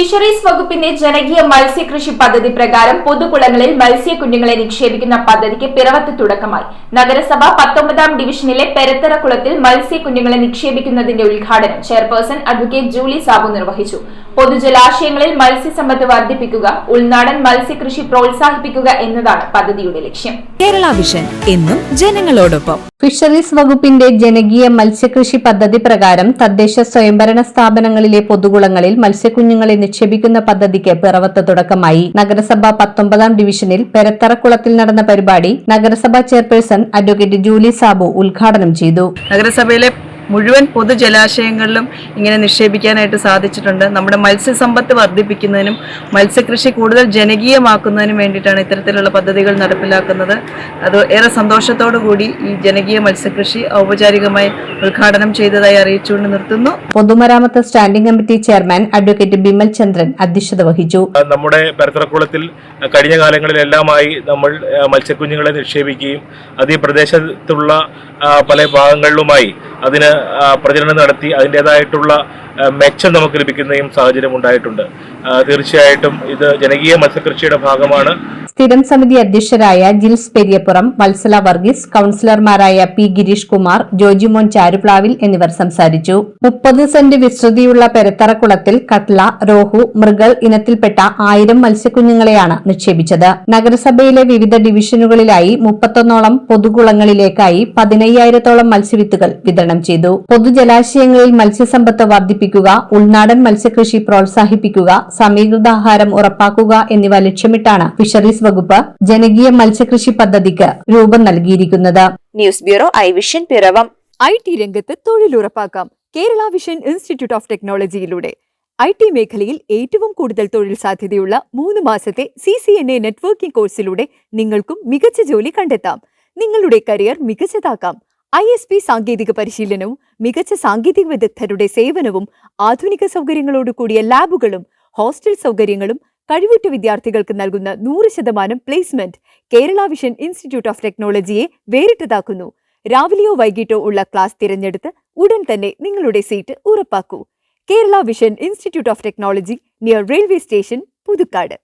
Fisheries വകുപ്പിന്റെ ജനകീയ മത്സ്യകൃഷി പദ്ധതി പ്രകാരം പൊതുകുളങ്ങളിൽ മത്സ്യക്കുഞ്ഞുങ്ങളെ നിക്ഷേപിക്കുന്ന പദ്ധതിക്ക് പിറവത്ത് തുടക്കമായി. നഗരസഭ 19-ാം ഡിവിഷനിലെ പെരത്തറ കുളത്തിൽ മത്സ്യക്കുഞ്ഞുങ്ങളെ നിക്ഷേപിക്കുന്നതിന്റെ ഉദ്ഘാടനം ചെയർപേഴ്സൺ അഡ്വക്കേറ്റ് ജൂലി സാബു നിർവഹിച്ചു. പൊതുജലാശയങ്ങളിൽ മത്സ്യസമ്പത്ത് വർദ്ധിപ്പിക്കുക, ഉൾനാടൻ മത്സ്യകൃഷി പ്രോത്സാഹിപ്പിക്കുക എന്നതാണ് പദ്ധതിയുടെ ലക്ഷ്യം. കേരള വിഷൻ എന്നും ജനങ്ങളോടൊപ്പം. ഫിഷറീസ് വകുപ്പിന്റെ ജനകീയ മത്സ്യകൃഷി പദ്ധതി പ്രകാരം തദ്ദേശ സ്വയംഭരണ സ്ഥാപനങ്ങളിലെ പൊതുകുളങ്ങളിൽ മത്സ്യക്കുഞ്ഞുങ്ങളെ നിക്ഷേപിക്കുന്ന പദ്ധതിക്ക് പിറവത്ത് തുടക്കമായി. നഗരസഭ 19-ാം ഡിവിഷനിൽ പെരത്തറക്കുളത്തിൽ നടന്ന പരിപാടി നഗരസഭാ ചെയർപേഴ്സൺ അഡ്വക്കേറ്റ് ജൂലി സാബു ഉദ്ഘാടനം ചെയ്തു. നഗരസഭയിലെ മുഴുവൻ പൊതുജലാശയങ്ങളിലും ഇങ്ങനെ നിക്ഷേപിക്കാനായിട്ട് സാധിച്ചിട്ടുണ്ട്. നമ്മുടെ മത്സ്യസമ്പത്ത് വർദ്ധിപ്പിക്കുന്നതിനും മത്സ്യകൃഷി കൂടുതൽ ജനകീയമാക്കുന്നതിനും വേണ്ടിയിട്ടാണ് ഇത്തരത്തിലുള്ള പദ്ധതികൾ നടപ്പിലാക്കുന്നത്. അത് ഏറെ സന്തോഷത്തോടു കൂടി ഈ ജനകീയ മത്സ്യകൃഷി ഔപചാരികമായി ഉദ്ഘാടനം ചെയ്തതായി അറിയിച്ചുകൊണ്ട് നിർത്തുന്നു. പൊതുമരാമത്ത് standing committee chairman advocate Bimal Chandran അധ്യക്ഷത വഹിച്ചു. നമ്മുടെ പെരത്തറക്കുളത്തിൽ കഴിഞ്ഞ കാലങ്ങളിലെല്ലാമായി നമ്മൾ മത്സ്യക്കുഞ്ഞുങ്ങളെ നിക്ഷേപിക്കുകയും അത് ഈ പ്രദേശത്തുള്ള പല ഭാഗങ്ങളിലുമായി അതിന് പ്രചരണം നടത്തി അതിൻ്റെതായിട്ടുള്ള മെച്ചം നമുക്ക് ലഭിക്കുന്നതും സാഹചര്യം ഉണ്ടായിട്ടുണ്ട്. തീർച്ചയായിട്ടും ഇത് ജനകീയ മത്സ്യകൃഷിയുടെ ഭാഗമാണ്. സ്ഥിരം സമിതി അധ്യക്ഷരായ ജിൽസ് പെരിയപ്പുറം, വത്സല വർഗീസ്, കൌൺസിലർമാരായ പി ഗിരീഷ് കുമാർ, ജോജിമോൻ ചാരുപ്ലാവിൽ എന്നിവർ സംസാരിച്ചു. 30 സെന്റ് വിസ്തൃതിയുള്ള പെരത്തറക്കുളത്തിൽ കട്ല, രോഹു, മൃഗൾ ഇനത്തിൽപ്പെട്ട 1000 മത്സ്യക്കുഞ്ഞുങ്ങളെയാണ് നിക്ഷേപിച്ചത്. നഗരസഭയിലെ വിവിധ ഡിവിഷനുകളിലായി 31ഓളം പൊതുകുളങ്ങളിലേക്കായി 15,000-ഓളം മത്സ്യവിത്തുകൾ വിതരണം ചെയ്തു. പൊതുജലാശയങ്ങളിൽ മത്സ്യസമ്പത്ത് വർദ്ധിപ്പിക്കുക, ഉൾനാടൻ മത്സ്യകൃഷി പ്രോത്സാഹിപ്പിക്കുക, സമീകൃതാഹാരം ഉറപ്പാക്കുക എന്നിവ ലക്ഷ്യമിട്ടാണ് ഫിഷറീസ് വകുപ്പ് ജനകീയ മത്സ്യകൃഷി പദ്ധതിക്ക് രൂപം നൽകിയിരിക്കുന്നത്. News bureau I vision Piravom. IT രംഗത്ത് തൊഴിലുറപ്പാക്കാം കേരള വിഷൻ ഇൻസ്റ്റിറ്റ്യൂട്ട് ഓഫ് ടെക്നോളജിയിലൂടെ. IT മേഖലയിൽ ഏറ്റവും കൂടുതൽ തൊഴിൽ സാധ്യതയുള്ള 3 മാസത്തെ CCNA നെറ്റ്വർക്കിംഗ് കോഴ്സിലൂടെ നിങ്ങൾക്കും മികച്ച ജോലി കണ്ടെത്താം. നിങ്ങളുടെ കരിയർ മികച്ചതാക്കാം. ISP സാങ്കേതിക പരിശീലനവും മികച്ച സാങ്കേതിക വിദഗ്ധരുടെ സേവനവും ആധുനിക സൗകര്യങ്ങളോട് കൂടിയ ലാബുകളും ഹോസ്റ്റൽ സൗകര്യങ്ങളും കഴിവുറ്റ വിദ്യാർത്ഥികൾക്ക് നൽകുന്ന 100% placement Kerala vision institute of ടെക്നോളജിയെ വേറിട്ടതാക്കുന്നു. രാവിലെയോ വൈകിട്ടോ ഉള്ള ക്ലാസ് തിരഞ്ഞെടുത്ത് ഉടൻ തന്നെ നിങ്ങളുടെ സീറ്റ് ഉറപ്പാക്കൂ. Kerala vision institute of technology, near railway station, Puthukkad.